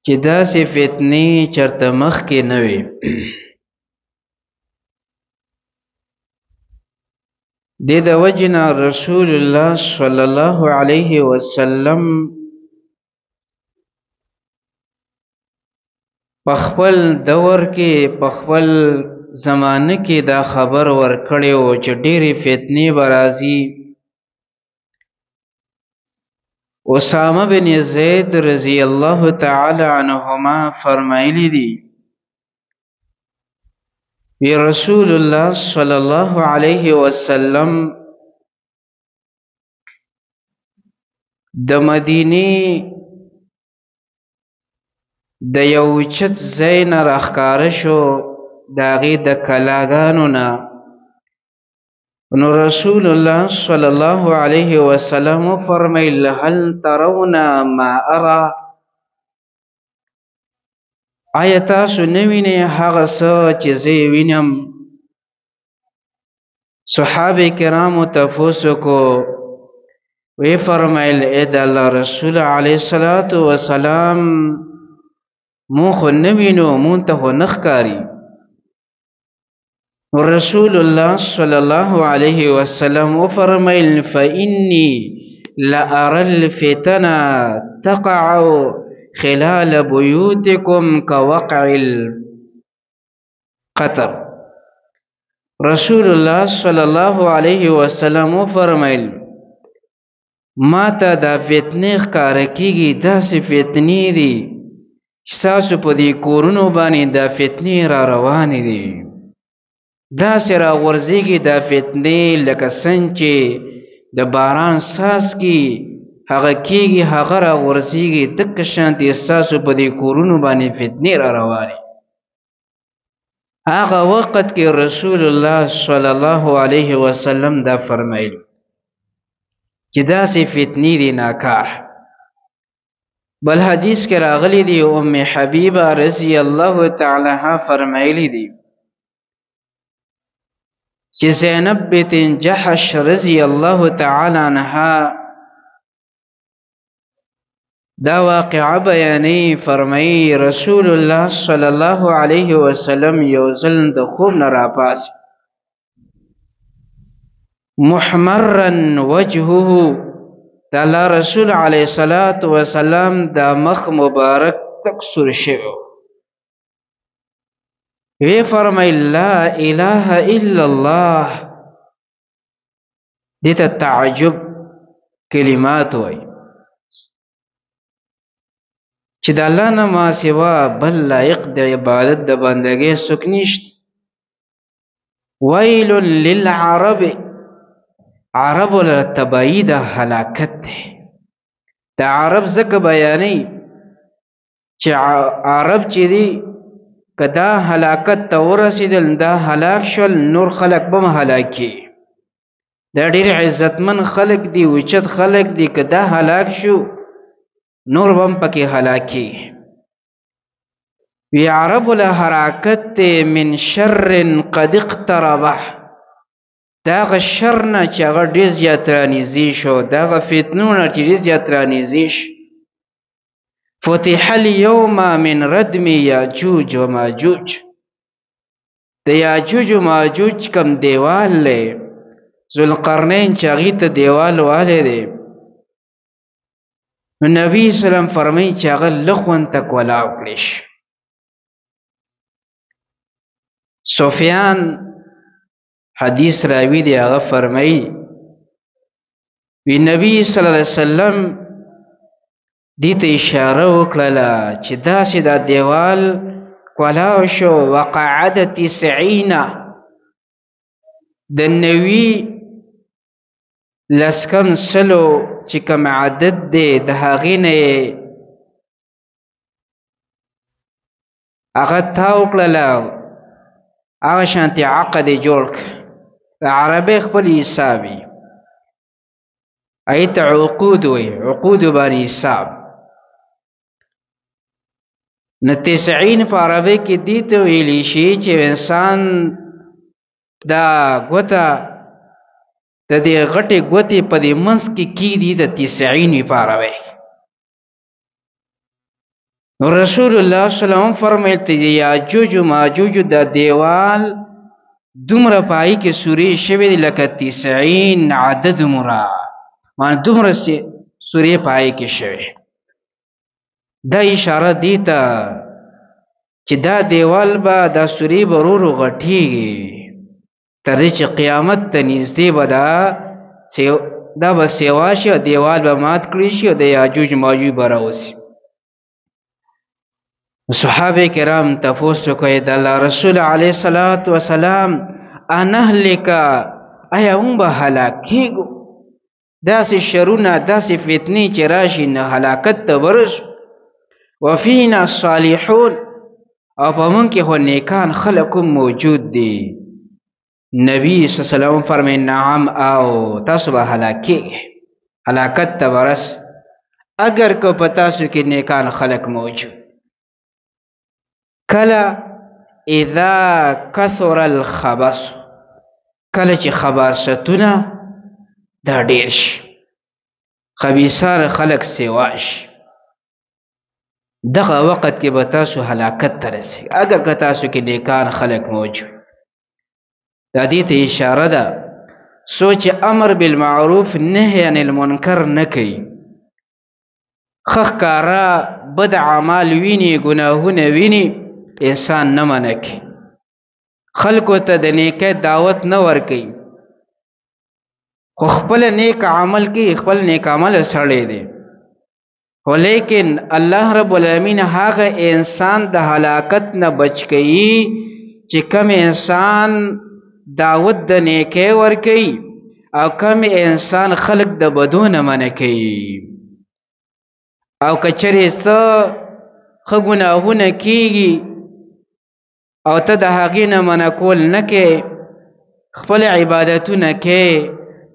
چې داسې فتنې چرته مخکې نه وي. د وجنا رسول الله صلی الله علیه وسلم په خپل دور کې په خپل زمانه کې دا خبر ورکړی و چې ډېرې فتنې به راځي. اسامه بن زید رضی الله تعالی عنهما فرمایلی دي وی رسول الله صلی الله علیه وسلم د مدینه د یو چت ځای نه راښکاره شو د هغې د کلاګانو نه. نو رسول الله صلی الله علیه وسلم فرمیل هل ترون ما ارى، آیا تاسو نه وینئ هغه څه چې زه یې وینم؟ صحابه کرامو تپوس وکړو، وی فرمیل ای د الله رسول علیه الصلاة وسلام مون خو نه وینو، مون ته خو نه ښکاري. رسول الله صلی الله علیه وسلم وفرمیل فإني لأرى الفتن تقع خلال بيوتكم كوقع القطر. رسول الله صلی الله علیه وسلم وفرمیل ما ته دا فتنې ښکاره کېږي، داسې فتنې دي چې ستاسو په دې کورونو باندې دا فتنې را روانې دي. داسې را غورځېږي دا فتنې لکه څنګه چې د باران څاڅکي هغه کېږي هغه را غورځېږي، دقه شانتې ستاسو په دې کورونو باندې فتنې را روانې. هغه وخت کې رسول الله صلی الله علیه وسلم دا فرمایل چې داسې فتنې دي ناکار. بل حدیث کې راغلی دی ام حبیبه رضی الله تعالی عنها فرمایلی دی چې زینب بنت جحش رضی الله تعالی عنها دا واقعه بیانې. فرمایي رسول الله صلی الله علیه وسلم یو ځل د خوب نه راپاڅي، محمرا وجهه، د الله رسول علیه الصلاة وسلام دا مخ مبارک تک سور شوی. وی فرمایل لا اله الا الله، دیتا تعجب کلمات وای چې د الله نه ما سوا بل لایق د عبادت د بندګۍ څوک نشته. ویل للعرب، عرب له تبعی د هلاکت دی. د عرب ځکه بیانې چې عرب چې دی که دا هلاکت ته ورسېدل دا هلاک شول، نور خلق به هم هلاکي. دا ډېر عزتمن خلق دی، اوچت خلق دی، که دا هلاک شو نور به هم پکې هلاکي. وی عرب له حرکت دی من شر قد اقتربه، دا هغه شر نه چې هغه ډېر زیات رانږدې شو، دا هغه فتنو نه چې ډېر زیات رانږدې شو. فتح اليوم من ردم یاجوج و ماجوج، د یاجوج و ماجوج کم دیوال دی ذوالقرنین چې هغې ته دیوال والی دی. نو نبی سلام فرمایي چې هغه لږ غونډ تک ولاړ کړی شي. سفیان حدیث راوی دی، هغه فرمایي وی نبی صلی الله علیه وسلم دې ته اشاره وکړله چې داسې دا دیوال کلاو شو. وقعد 90، د 90 لسکم سلو چې کوم عدد دی د هغې نه یې هغه تاو کړله، هغه شانتې عقد یې جوړ کړ. د عربۍ خپل حساب وي، هغې ته عقود وایي، عقودو باندې حساب. نو 90 په عربۍ کې دې ته ویلی شي چې انسان دا ګوته د دې غټې ګوتې په دې منځ کې کیږي د 90 په عربۍ. رسول الله صلی الله علیه وسلم فرمایل چې یاجوج و ماجوج د دیوال دومره پای کې سورې شوې دي لکه 90 عدد مراد معنی دومره سورې پای کې شوې دا اشاره دی ته چې دا دیوال به دا سورې به ورو ورو غټېږي تر دې چې قیامت ته نږدې به دا به سیوا شي او دیوال به مات کړی شي او د یاجوج ماجوج به راوځي صحابه کرام تفوس کوي د الله رسول علیه الصلاۃ والسلام انهلک آیا موږ به هلاک کیږو داسې شرونه داسې فتنې چې راشي نه هلاکت ته ورسو وفینا الصالحون او په موږ کې خو نیکان خلک موجود دي نبی صلی الله علیه وسلم فرمایي نعم او تاسو به هلاک کیږئ هلاکت ته ورس اگر که په تاسو کې نیکان خلک موجود کله اذا کثر الخبث کله چې خباثتونه دا ډیر شي خبیثان خلک سیوا شي دغه وخت کې به تاسو هلاکت ته رسئ اگر که تاسو کې نیکان خلک موجود دا دې ته اشاره ده سوچ امر بالمعروف نهی عن المنکر نه کوي ښه ښکاره بد اعمال ویني ګناهونه ویني انسان نه منع کوي خلکو ته د نیکۍ دعوت نه ورکوي خو خپل نیک عمل کوي خپل نیک عمل سړی دی ولیکن الله رب العالمین هغه انسان د هلاکت نه بچ کوي چې کوم انسان دعوت د نیکۍ ورکوي او کوم انسان خلق د بدو نه منع کوي او که چېرې څه ښه ګناهونه کیږي او ته د هغې نه منع کول نه کوې خپل عبادتونه کوې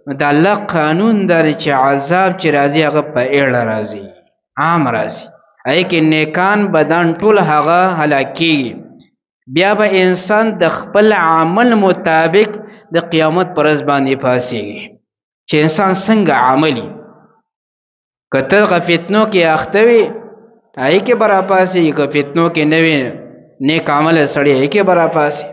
نو د الله قانون دا دی چې عذاب چې راځي هغه په ایړه راځي عام راځي هغې کې نیکان بدن ټول هغه هلاکېږي بیا به انسان د خپل عمل مطابق د قیامت پر ورځ باندې پاسېږي چې انسان څنګه عملي که ته هغه فتنو کې اخته وي هغې کې به راپاسېږي که فتنو کې نه وي نیک عمل سړی هغې کې به راپاسي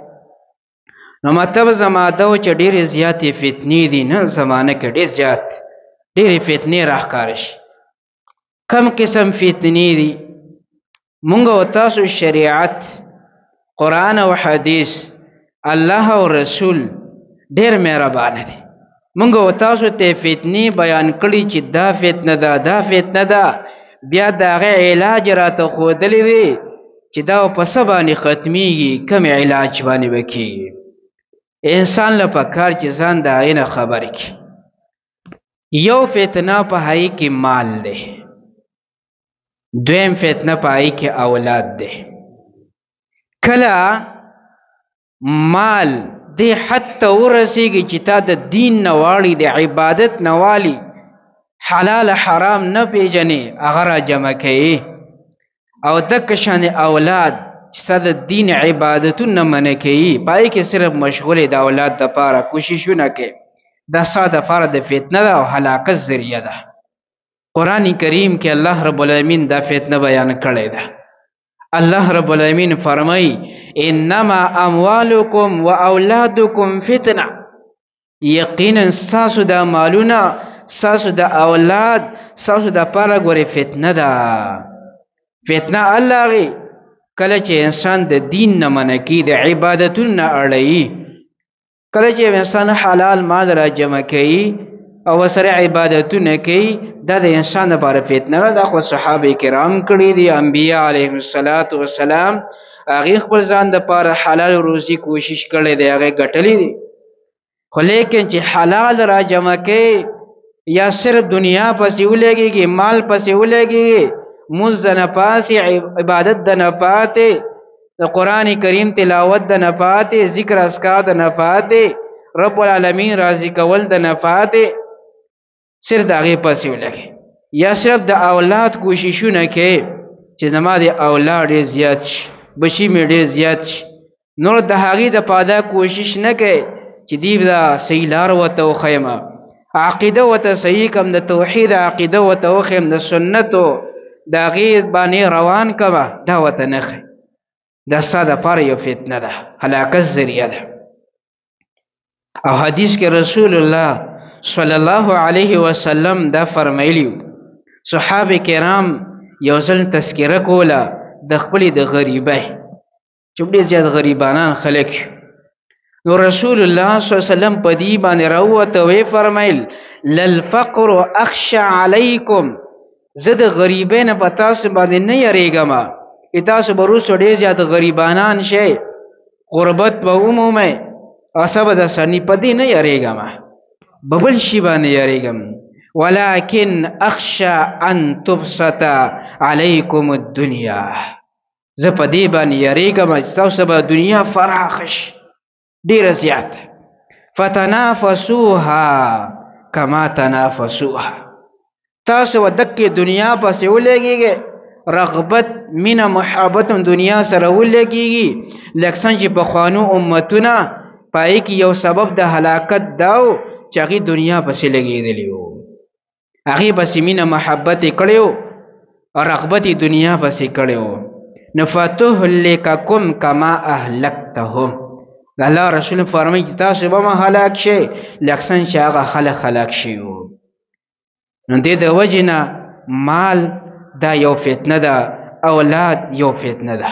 نو مطلب زما دا و چې ډېرې زیاتې فتنې دي نن زمانه کې ډېر زیات ډېرې فتنې راښکاره شي کم قسم فتنې دي مونږ او تاسو شریعت قرآن او حدیث الله او رسول ډېر مهربانه دی مونږ او تاسو ته فتنې بیان کړي چې دا فتنه ده دا فتنه ده بیا د هغې علاج راته ښودلی دی چې دا په څه باندې ختمیږي کوم علاج باندې به کېږي انسان له پکار چې ځان د هغې نه خبر کړي یو فتنه په هغې کې مال دی دویم فتنه په هغې کې اولاد دی کله مال دی حد ته ورسېږي چې تا د دین نه واړي د عبادت نه والي حلال حرام نه پیژنې هغه را جمع کوي او دکه شان اولاد چې ستا د دین عبادتونه منع کوي په هغې کې صرف مشغولې د اولاد دپاره کوششونه کوي دا ستا دپاره د فتنه ده او هلاکت ذریعه ده قرآن کریم کې الله رب العالمین دا فتنه بیان کړی ده الله رب العالمین فرمای انما اموالکم و اولادکم فتنه یقینا ستاسو د مالونه ستاسو د اولاد ستاسو دپاره ګورې فتنه ده فتنه الله غي کله چې انسان د دین نه منع کوي د عبادتونو نه اړوي کله چې انسان حلال مال را جمع کوي او ورسره عبادتونه کوي دا د انسان لپاره فتنه ده دا خو صحابه کرام کړي دي انبیا علیهم السلام هغې خپل ځان دپاره حلال روزي کوشش کړی دی هغې ګټلی دي خو لیکن چې حلال را جمع کوي یا صرف دنیا پسې ولګېږي مال پسې ولګېږي مونځ د نه پاسې عبادت د نه پاتې د قرآن کریم تلاوت د نه پاتې ذکر اذکار د نه پاتې رب العالمین راضي کول د نه پاتې صرف د هغې پسې ولګي یا صرف د اولاد کوششونه کوي چې زما د اولاد ډېر زیات شي بچي مې ډېر زیات شي نور د هغې دپاره کوشش نه کوي چې دی به صحیح لار ورته وښیم عقیده ورته صحیح کړم د توحید عقیده ورته وښیم د سنتو د هغې باندې روان کوه دا ورته نه ښایي دا ستا دپاره یو فتنه ده هلاکت ذریعه ده او حدیث کې رسول الله صلی الله علیه وسلم دا فرمایلی صحابه کرام یو ځل تذکره کوله د خپلې د غریبۍ چې ډېر زیات غریبانان خلک نو رسول الله صلی الله علیه وسلم په دې باندې راووته ویې فرمیل للفقر اخشى علیکم زه د غریبۍ نه په تاسو باندې نه یریږم تاسو به وروسته ډېر زیات غریبانان شئ غربت به ومومئ او څه به درسره ني په دې نه یریږم په بل شي باندې یریږم ولكن اخشى ان تبسط علیکم الدنیا زه په دې باندې یریږم چې تاسو به دنیا فراخه شي ډېره زیاته فتنافسوها کما تنافسوها تاسو به دکې دنیا پسې ولګېږئ رغبت مینه محبت هم دنیا سره ولګېږي لکه څنګه چې پخوانو امتونه په هغې کې یو سبب د هلاکت دا و چې هغې دنیا پسې لګېدلي وو هغې پسې مینه محبت یې کړی و رغبت یې دنیا پسې کړی و نو فتهلککم کما اهلکتهم د الله رسول فرمایي چې تاسو به هم هلاک شئ لکه څنګه چې هغه خلک هلاک شوي وو نو دې د وجې نه مال دا یو فتنه ده اولاد یو فتنه ده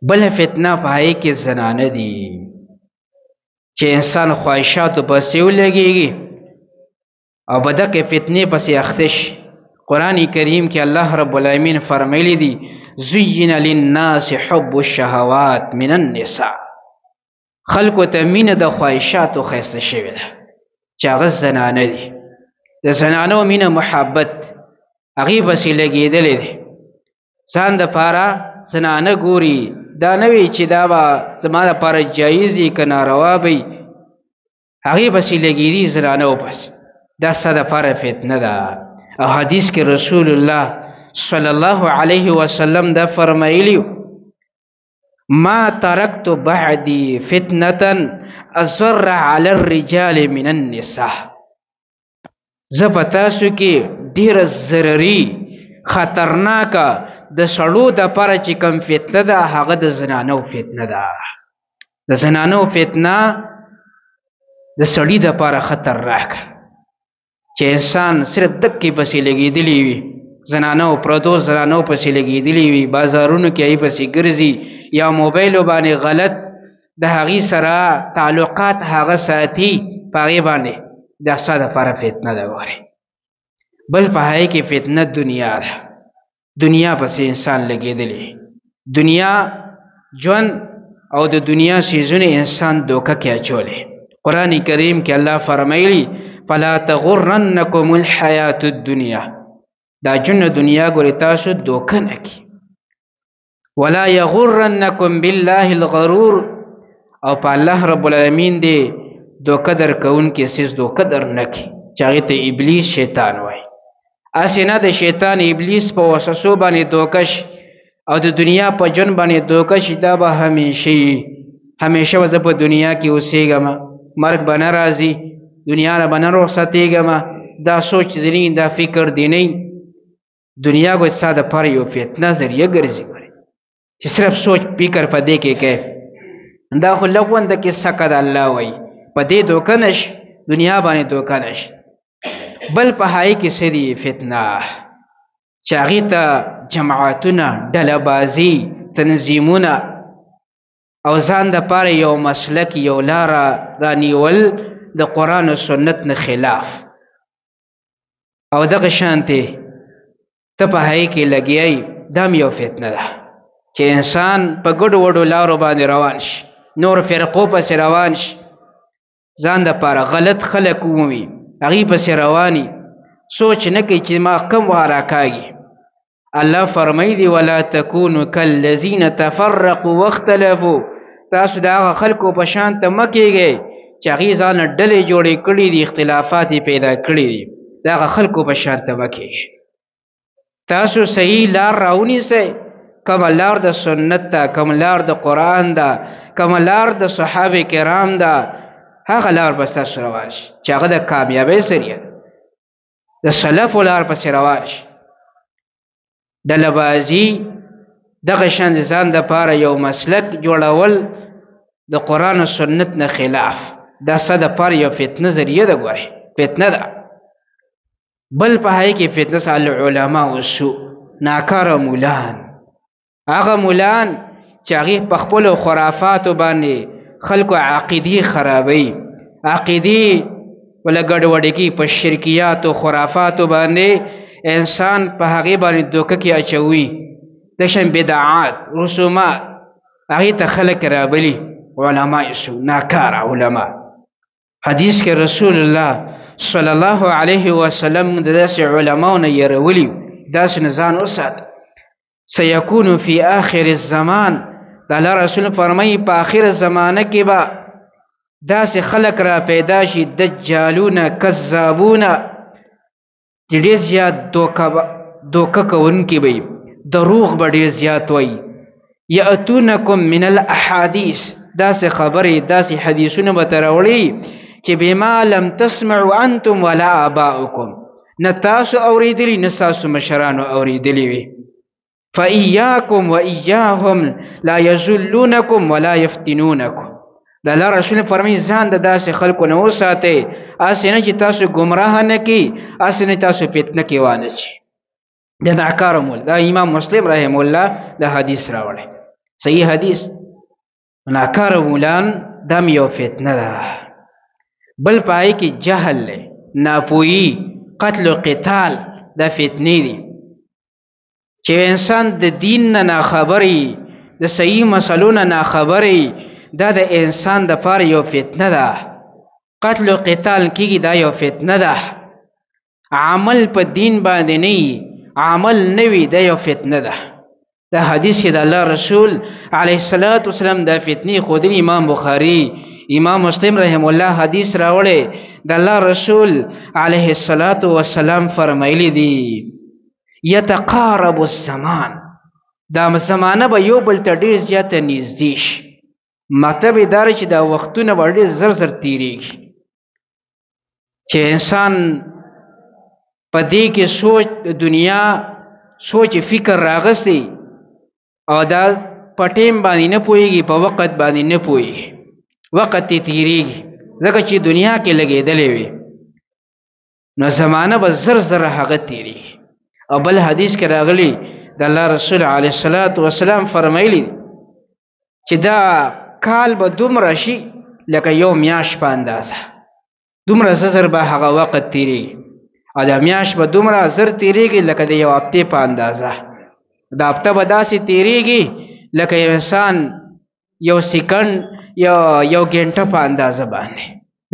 بله فتنه په هغې کې زنانه دي چې انسان خواهشاتو پسې ولګېږي او په دغې فتنې پسې اخته شي قرآن کریم کې الله رب العالمین فرمایلی دي زین للناس حب الشهوات من النساء خلکو ته مینه د خواهشاتو ښایسته شوې ده چې هغه زنانه دي د زنانو مینه محبت هغې پسې لګېدلی دی ځان دپاره زنانه ګوري دا نه وي چې دا به زما دپاره جایز وي که ناروا به وي هغې پسې لګېدي زنانو پسې دا ستا دپاره فتنه ده او حدیث کې رسول الله صلی الله علیه وسلم دا فرمایلی ما ترکت بعدی فتنة اضر علی الرجال من النساء زه په تاسو کې ډېره ضرري خطرناکه د سړو دپاره چې کوم فتنه ده هغه د زنانو فتنه ده د زنانو فتنه د سړي دپاره خطرناکه چې انسان صرف دکې پسې لګېدلی وي زنانو پردو زنانو پسې لګېدلی وي بازارونو کې هغې پسې ګرځي یا موبایلو باندې غلط د هغې سره تعلقات هغه ساتي په هغې باندې دا ستا دپاره فتنه ده ګورې بل په هغې کې فتنه دنیا ده دنیا پسې انسان لګېدلی دنیا ژوند او د دنیا څیزونه انسان دوکه کې اچولی قرآن کریم کې الله فرمایلی فلا تغرنکم الحیات الدنیا دا جن دنیا ګورې تاسو دوکه نه کړي ولا یغرنکم بالله الغرور او په الله رب العالمین دې دوکه درکوونکي څیز دوکه در نه کړي چې هغې ته ابلیس شیطان وایي هسې نه د شیطان ابلیس په وسوسو باندې دوکه شي او د دنیا په ژوند باندې دوکه شي دا به همیشه وي همیشه به زه په دنیا کې اوسېږم مرګ به نه راځي دنیا نه به نه رخصتېږم دا سوچ دی دا فکر دی نه دنیا کو ستا دپاره یو فتنه ذریعه ګرځي چې صرف سوچ فکر په دې کې کوي دا خو لغونده کې سکه د الله وایي په دې دوکه نشي دنیا باندې دوکه نشي بل په هغې کې څه دي فتنه چې هغې ته جماعتونه ډلهبازي تنظیمونه او ځان دپاره یو مسلک یو لاره رانیول د قرآن و سنت نه خلاف او دغه شانتې ته په هغې کې لګیایي دا هم یو فتنه ده چې انسان په ګډو وډو لارو باندې روان شي نور فرقو پسې روان شي ځان دپاره غلط خلک وموي هغې پسې رواني سوچ نه کوي چې ما کم وخت راکاږي الله فرمایي ولا تکونو کالذین تفرقوا واختلفوا تاسو د هغه خلکو په شان ته مه کېږئ چې هغې ځانه ډلې جوړې کړي دي اختلافات یې پیدا کړي دي د هغه خلکو په شان ته مه کېږئ تاسو صحیح لار راونیسئ کومه لار د سنت ده کومه لار د قرآن ده کومه لار د صحابه کرام ده هغه لار به ستاسو روان شي چې هغه د کامیابۍ ذریعه د سلفو لار پسې روان شي ډلبازي دغه شان د ځان دپاره یو مسلک جوړول د قرآن او سنت نه خلاف دا ستا دپاره یو فتنه ذریعه ده. ګورې فتنه ده. بل په هغې کې فتنه سه العلماء السوء، ناکاره مولان، هغه مولان چې هغې په خپلو خرافاتو باندې خلکو عقیدې خرابوي، عقیدې وله ګډوډې کوي، په شرکیاتو خرافاتو باندې انسان په هغې باندې دوکه کې اچوي، د شان بدعات رسومات هغې ته خلک رابلي. علماء سو، ناکاره علما. حدیث کې رسول الله صلی الله علیه وسلم د داسې علماو نه یرولي، داسې نه ځان وساته. سیکون فی آخر الزمان، د الله رسول فرمایي په آخر زمانه کې به داسې خلک را پیدا شي دجالونه کذابونه، ډېر زیات دوکه کوونکي به وي، دروغ به ډېر زیات وایي. یأتونکم من الاحادیث، داسې خبرې داسې حدیثونه به ته راوړي چې بما لم تسمعوا انتم ولا آباؤکم، نه تاسو اورېدلي نه ستاسو مشرانو اورېدلي وي. فإیاکم وإیاهم لا یضلونکم ولا یفتنونکم. د الله رسول فرمایي ځان د داسې خلکو نه وساتئ، هسې نه چې تاسو ګمراه نه کړي، هسې نه تاسو فتنه کې وانه شي. د ناکاره مول، دا امام مسلم رحمه الله د حدیث راوړی، صحیح حدیث. ناکاره مولان دم یو فتنه ده. بل په هغې کې جهل دی، ناپویي، قتل و قتال، دا فتنې دي چې انسان د دین نه ناخبري، د صحیح مسلو نه ناخبري، دا د انسان دپاره یو فتنه ده. قتل و قتال کېږي، دا یو فتنه ده. عمل په دین باندې نه وي، عمل نه وي، دا یو فتنه ده. دا حدیث کې د الله رسول علیه الصلاة والسلام دا فتنې ښودلي. امام بخاري، امام مسلم رحم الله حدیث راوړی، د الله رسول علیه الصلاة والسلام فرمایلی دي یتقارب الزمان، دا زمانه به یو بل ته ډېر زیاته نږدې شي. مطلب یې دا چې دا وختونه به ډېر زر زر تېرېږي چې انسان په دې کې سوچ د دنیا سوچ فکر راغستی او دا په ټیم باندې نه پوهېږي، په وخت باندې نه پوهېږي، وخت یې تېرېږي ځکه چې دنیا کې لګېدلی وي، نو زمانه به زر زر هغه تېرېږي. او بل حدیث کې راغلی د الله رسول علیه الصلاة والسلام فرمایلی چې دا کال به دومره شي لکه یو میاشت په اندازه، دومره زر به هغه وخت تېرېږي، او دا میاشت به دومره زر تېرېږي لکه د یو هفتې په اندازه. دا هفته به داسې تېرېږي لکه یو انسان یو سیکنډ یا یو ګنټه په اندازه باندې.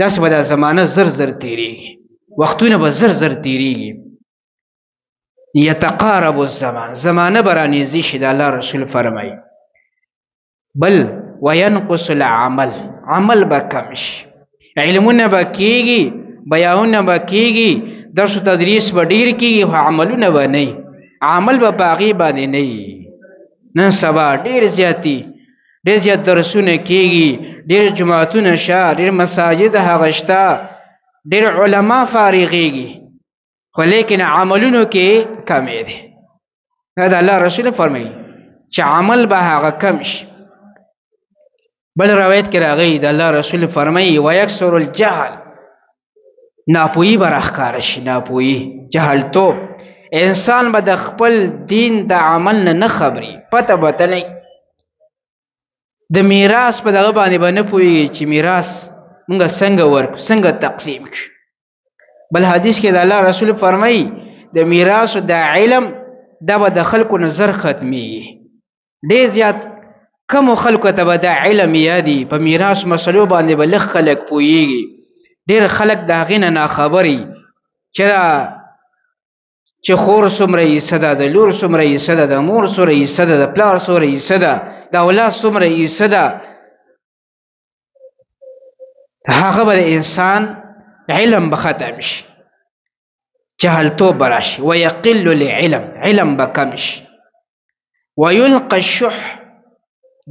داسې به دا زمانه زر زر تېرېږي، وختونه به زر زر تېرېږي. یتقارب الزمان، زمانه به رانږدې شي، د الله رسول فرمایي. بل وینقص العمل، عمل به کم شي، علمونه به کېږي، بیانونه به کېږي، درس و تدریس به ډېر کېږي، خو عملونه به نه وي، عمل به په هغې باندې نه وي. نن سبا ډېر زیاتې ډېر زیات درسونه کېږي، ډېر جماعتونه شته، ډېر مساجد هغه شته، ډېر علما فارغېږي، خو لیکن عملونو کې کمې دی. دا د الله رسول فرمایي چې عمل به هغه کم شي. بل روایت کې راغلی د الله رسول فرمایي ویکثر الجهل، ناپویي به راښکاره شي، ناپویي، جهلتوب. انسان به د خپل دین د عمل نه خبري، پته به ته نه د میراث په دغه باندې به نه پوهېږي چې میراث مونږ څنګه ورکړو، څنګه تقسیم کړو. بل حدیث کې د الله رسول فرمایي د میراثو د علم دا به د خلکو نظر ختمیږي. ډېر زیات کمو خلکو ته به دا علم یادي، په میراث مسلو باندې به لږ خلک پوهېږي، ډېر خلک د هغې نه ناخبري چې خور څومره حصه ده، د لور څومره حصه ده، د مور څومره حصه ده، د پلار څومره حصه ده، د اولاد څومره حصه ده. هغه به د انسان علم به ختم شي، جهلتوب به راشي. ویقل العلم، علم به کم شي. ویلقى الشح،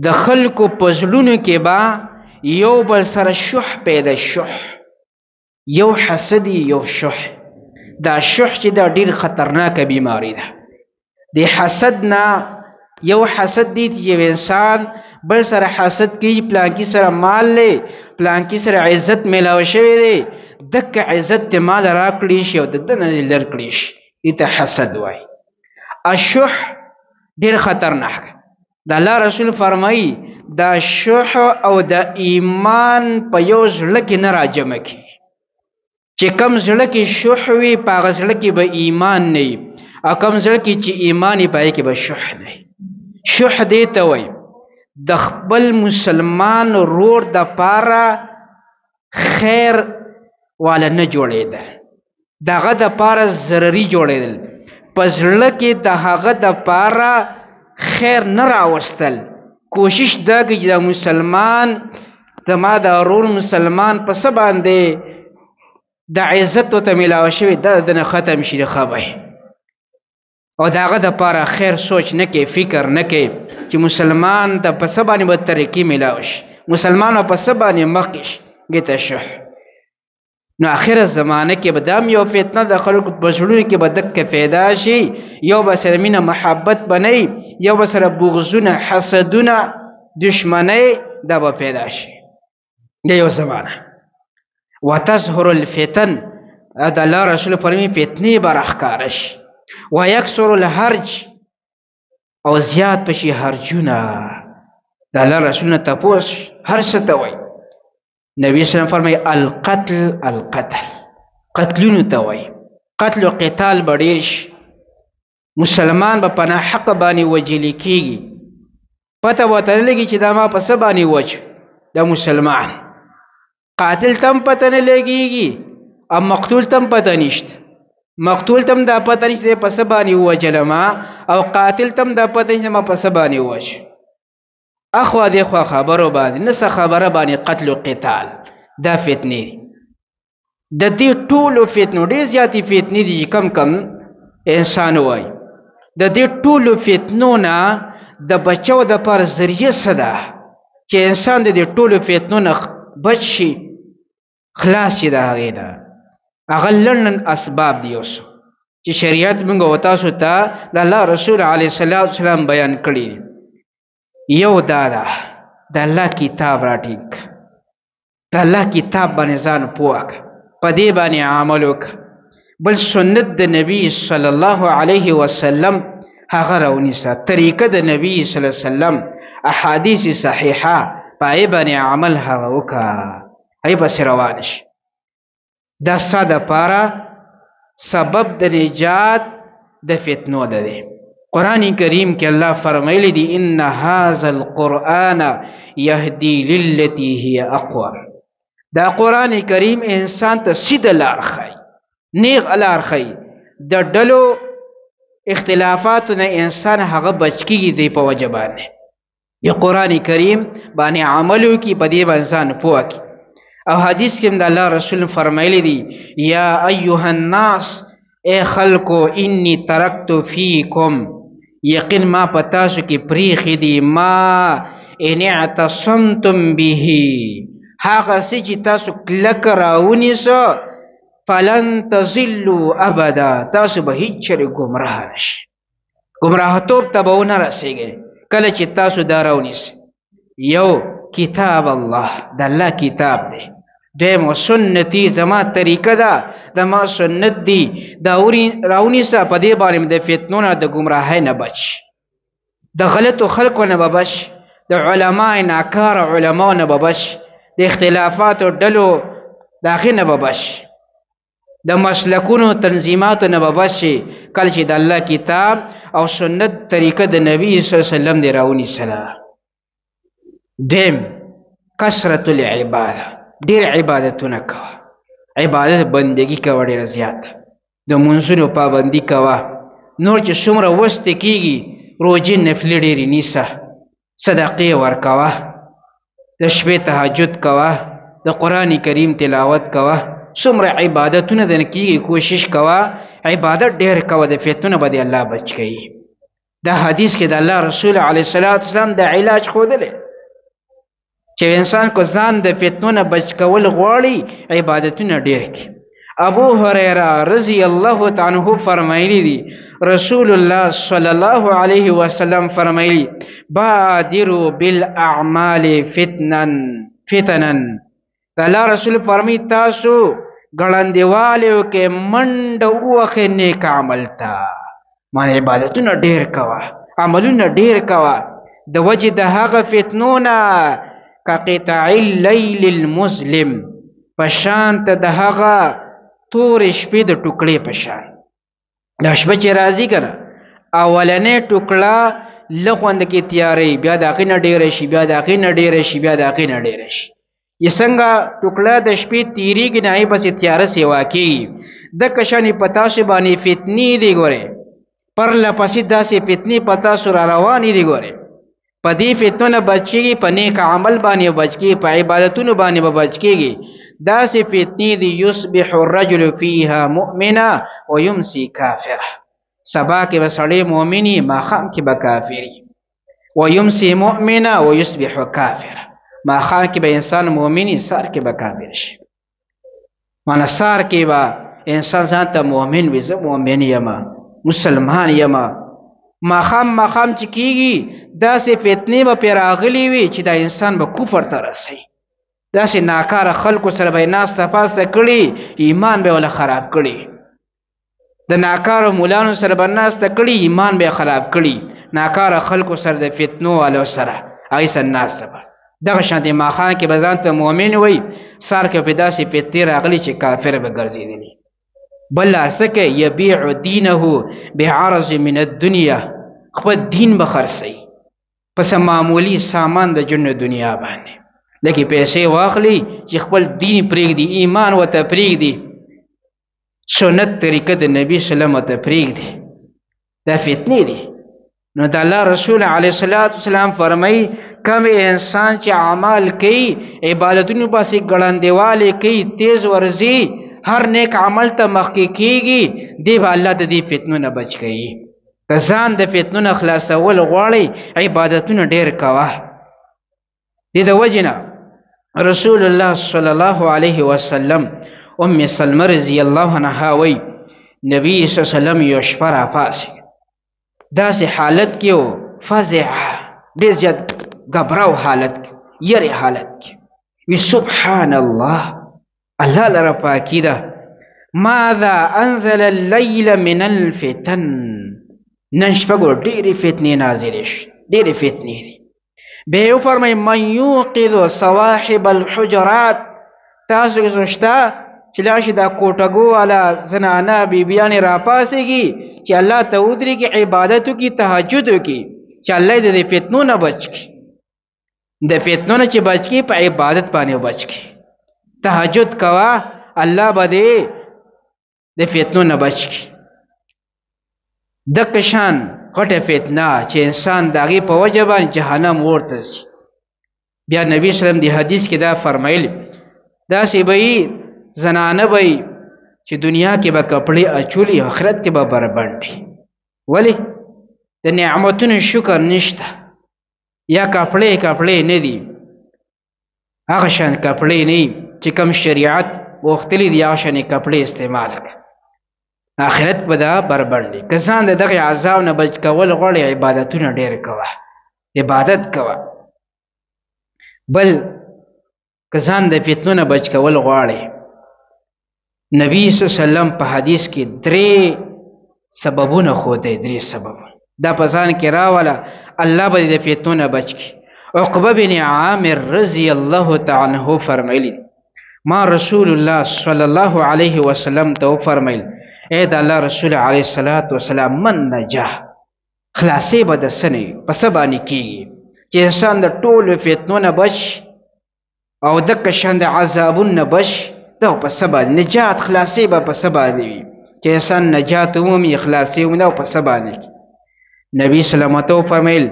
د خلکو په زړونو کې به یو بل سره شح پیدا، شح یو حسدي یو شح. دا شح چې دا ډېر خطرناکه بیماری ده، د حسد نه یو حسد دی چې یو انسان بل سره حسد کوي پلانکی سره مال لې پلانکی سره عزت میلاو شوی دی دک عزت د مال راکړي شي او د دنه لر کړي شي دې ته حسد وایي. الشح ډیر خطرناک د الله رسول فرمایي دا شح او د ایمان په یو زړه کې نه راجمع کیږي چې کم زړه کې شح وي په هغه زړه کې به ایمان نه وي او کم زړه کې چې ایمان یې په هغې کې به شح نه وي. شح دې ته وایي د خپل مسلمان ورور دپاره خیر والا نه جوړېدل د هغه دپاره ضرري جوړېدل په زړه کې د هغه دپاره خیر نه راوستل کوشش دا کوي چې د مسلمان زما د ورور مسلمان په څه باندې د عزت ورته میلاوه شوي دا دنه ختم شي د خبی او د هغه دپاره خیر سوچ نه کوي فکر نه کوي چې مسلمان ته په څه باندې به ترقي میلاوه شي مسلمان به په څه باندې مخکې شي دې ته شح. نو آخره زمانه کې به دام یو فتنه د خلکو په زړونو کې به دکه پیدا شي یو به سره مینه محبت بنئ یو به سره بغضونه حسدونه دشمنۍ دا به پیدا شي د یو زمانه. وتظهر الفتن د الله رسول فرمي فتنې به راښکاره شي ویکثر الحرج او زیات به شي حرجونه د الله رسول نه تپوس هر څه ته وایي. نبی صلی الله علیه وسلم فرمایي القتل قتلونو ته وایي قتل و قتال به ډېر شي مسلمان به په ناحقه باندې وجلي کېږي پته به ورته نه لګي چې دا ما په څه باندې وچ د مسلمان قاتل ته هم پته نه لګېږي او مقتول ته هم پته نشته مقتول ته هم دا پته نشته په څه باندې ووجلم او قاتل ته هم دا پته نشته ما په څه باندې ووج اخوا دې خوا خبرو باندې نه څه خبره باندې قتل و قتال دا فتنې د دې ټولو فتنو ډېر زیاتې فتنې دي چې کم کم انسان وایي د دې ټولو فتنو نه د بچو دپاره ذریعه څه ده چې انسان د دې ټولو فتنو نه بچ شي خلاص شي د هغې نه هغه لنډ اسباب دي اوس چې شریعت موږ و تاسو ته د الله رسول علیه السلام بیان کړي. یو دا ده د الله کتاب راټینګ د الله کتاب باندې ځان پوه کړه په دې باندې عمل وکړه بل سنت د نبی صلی الله علیه وسلم هغه راونیسه طریقه د نبی صلی الله علیه وسلم احادیث صحیحه په هغې باندې عمل هغه وکړه هغې پسې روان شي دا ستا دپاره سبب د نجات د فتنو ده دی. قرآن کریم کې الله فرمایلی دی ان هذا القرآن یهدی للتی هی اقوم دا قرآن کریم انسان ته سیده لار ښیي نیغ لار ښیي د ډلو اختلافاتو نه انسان هغه بچ کېږي دی په وجه باندې یا قرآن کریم باندې عمل وکړي په دې باندې ځان پوه کړي. او حدیث کې د الله رسول فرمایلی دی یا ایها الناس اے خلکو انی ترکت فیکم یقین ما په تاسو کې پریښي دي ما ان اعتصمتم به هغه څه چې تاسو کلکه راونیسو فلن تضلوا ابدا تاسو به هیڅ چېرې ګمراه نه شئ ګمراهتوب ته به ونه رسېږئ کله چې تاسو دا راونیسئ. یو کتاب الله د الله کتاب دی دویم سنتي زما طریقه ده د ما سنت دی دا راونیسه په دې باندې د فتنو نه د ګمراهۍ نه بچ د غلطو خلکو نه به بچ د علما ناکاره علماو نه به بچ د اختلافاتو ډلو د هغې نه به بچ د مسلکونو تنظیماتو نه به بچ شي کله چې د الله کتاب او سنت طریقه د نبی صلی الله علیه وسلم دی راونیسله. دویم کثرت العباده ډېر عبادتونه کوه عبادت بندگی کوه ډېره زیاته د منځونو پابندي کوه نور چې څومره وسته کېږي روژې نفلې ډېرې نیسه صدقې ورکوه د شپې تهجد کوه د قرآن کریم تلاوت کوه څومره عبادتونه درنه کېږي کوشش کوه عبادت ډېر کوه د فتنو به دې الله بچ کوي. دا حدیث کې د الله رسول علیه السلام د علاج ښودلی چې انسان کو ځان د فتنو نه بچ کول غواړي عبادتونه ډېر کړي ابو هريره رضی الله تعالی عنہ فرمایلی دي رسول الله صلی الله علیه وسلم فرمایلی بادروا بالاعمال فتنا الله رسول فرمی تاسو ګړندېوالیو کې منډه ووخې نیک عمل ته معنی عبادتونه ډېر کوه عملونه ډېر کوه د وجې د هغه فتنو نه کقطع اللیل المظلم په شان ته د هغه تورې شپې د ټوکړې په شان دا شپه چې راځي که نه اولنۍ ټوکړه لږ غونده کې تیارې بیا د هغې نه ډېره شي بیا د هغې نه ډېره شي بیا د هغې نه ډېره شي چې څنګه ټوکړه د شپې تیریږي نه هغې پسې تیاره سیوا کېږي دکه شانې په تاسو باندې فتنې دي ګورې پرله پسې داسې فتنې په تاسو را روانې دي ګورې په دې فتنو نه بچ کېږي په نیک عمل باندې بچ کېږي په عبادتونو باندې به بچ کېږي داسې فتنې دي یصبح الرجل فیها مؤمنا ویمسی کافره سبا کې به سړی مؤمن وي ماښام کې به کافر وي ویمسی مؤمنا ویصبح کافره ماښام کې به انسان مؤمن وي سار کې به کافر شي معنی سار کې به انسان ځان ته مؤمن وي زه مؤمن یم مسلمان یم ماښام چې کېږي داسې فتنې به پرې راغلي وي چې دا انسان به کفر ته رسوي داسې ناکاره خلکو سره به یې ناسته پاسته کړي ایمان به یې وله خراب کړي د ناکارو مولانو سره به ناسته کړي ایمان به یې خراب کړي ناکاره خلکو سره د فتنو والو سره هغې سره ناسته به دغه شانتې ماښام کې به ځان ته مؤمن وی سار کې به داسې فتنې راغلي چې کافر به ګرځېدلي بل څه کوي یبیع دینه بعرض من الدنیا خپل دین به خرڅوي پس معمولی سامان د ژوند دنیا باندې لکه پیسې واخلي چې خپل دین پرېږدي ایمان ورته پرېږدي سنت طریقه د نبي سلم ورته پرېږدي دا فتنې دي نو د الله رسول علیه الصلاة والسلام فرمایي کم انسان چې عمل کوي عبادتونو پسې ګړندېوالی کوي تیز ورځي هر نیک عمل ته مخکې کېږي دی به الله د دې فتنو نه بچ کوي که ځان د فتنو نه خلاصول غواړئ عبادتونه ډېر کوه دې د وجې نه رسول الله صلی الله علیه وسلم ام سلمه رضی الله عنها وی نبی صلی الله علیه وسلم یو شپه راپاڅېد داسې حالت کې و فزع ډېر زیات غبراو حالت کې یرې حالت کې وی سبحان الله الله لره پاکي ده ماذا انزل اللیل من الفتن نن شپه ګور ډېرې فتنې نازلې شوې ډېرې فتنې دي بیا یې وفرمایي من یوقظ صواحب الحجرات تاسو کې څوک شته چې لاړ شي دا کوټګو والا زنانه بیبیانې راپاڅېږي چې الله ته ودرېږي عبادت وکړي تهجد وکړي چې الله یې د دې فتنو نه بچ کړي د فتنو نه چې بچ کړي په عبادت باندې بچ کړي تهجد کوه الله به دې د فتنو نه بچ کړي دغه شان غټه فتنه چې انسان د هغې په وجه باندې جهنم ورته ځي بیا نبي سلم د حدیث کې دا فرمایلی داسې به یي زنانه به یي چې دنیا کې به کپړې اچولي آخرت کې به بربنډي ولې د نعمتونو شکر نشته یا کپړې نه دي هغه شان کپړې نه چې کوم شریعت غوښتلي دي هغه شانې کپړې استعمال کړه آخرت به دا بربنډي که ځان د دغې عذاب نه بچ کول غواړې عبادتونه ډېر کوه عبادت کوه بل که ځان د فتنو نه بچ کول غواړې نبی صلی الله علیه وسلم په حدیث کې 3 سببونه ښودی 3 سببونه دا په ځان کې راوله الله به د فتنو نه بچ کړي عقبه بن عامر رضی الله تعالی عنه فرمایلی ما رسول الله صلی الله علیه وسلم ته وفرمیل اے د الله رسول علیه الصلاة والسلام من نجاه خلاصې به د څه نه وي په څه باندې کېږي چې انسان د ټولو فتنو نه بچ او دغه شان د عذابونو نه بچ دا په څه باندې نجات خلاصې به په څه باندې وي چې انسان نجات ومومي خلاصې ومومي دا په څه باندې نبي سلام ته وفرمیل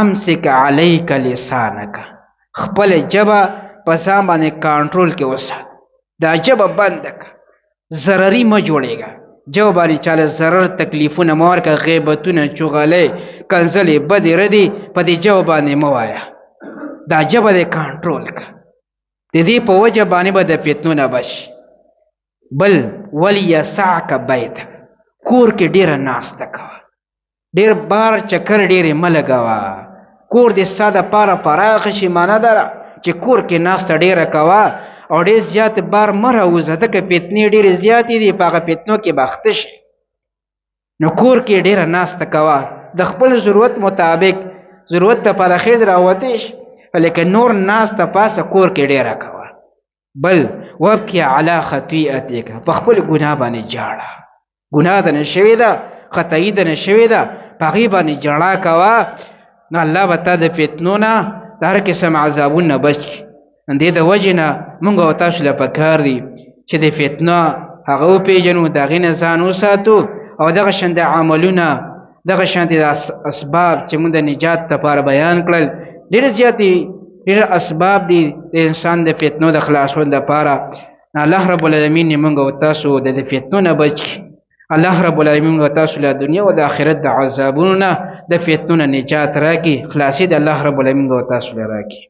امسک علیک لسانک خپل ژبه په ځان باندې کنټرول کې وسات دا ژبه بنده کړه ضرري مه جوړېږه ژبه باندې چاله ضرر تکلیفونه مه ورکړه غیبتونه چغلۍ کنځلې بدې ردې په دې ژبه باندې مه وایه دا ژبه دې کنټرول کړه د دې په وجه باندې به د فتنو نه بچ بل ولیسعک بیتک، کور کې ډیره ناسته کوه، ډیر بار چکر ډیرې مه لګوه، کور دې ستا دپاره پراخه شي. معنه ده چې کور کې ناسته ډیره کوه او ډیر زیات بار مه راوځه، ځکه فتنې ډیرې زیاتې دي، په هغه فتنو کې به اخته شي. نو کور کې ډیره ناسته کوه، د خپل ضرورت مطابق، ضرورت دپاره خیر راوتی شي، لیکن نور ناسته پاسه کور کې ډیره کوه. بل وبکي علی خطیئتک، په خپل ګناه باندې جاړه، ګناه دنه شوې ده، خطایي دنه شوې ده، په هغې باندې جړا کوه، نو الله به تا د فتنو نه، د هر قسم عذابونو نه بچ کړي. د دې د وجې نه موږ او تاسو له پکار دي چې د فتنه هغه وپېژنو، د هغې نه ځان وساتو، او دغه شان د عملونه، دغه شان د اسباب چې موږ د نجات لپاره بیان کړل، ډېر زیاتې ډېر اسباب دي د انسان د فتنو د خلاصون لپاره. الله رب العالمین موږ او تاسو د فتنو نه بچ کړي. الله رب العالمین موږ تاسو له دنیا او د آخرت د عذابونو نه، د فتنو نه نجات راکړي، خلاصي د الله رب العالمین موږ تاسو له راکړي.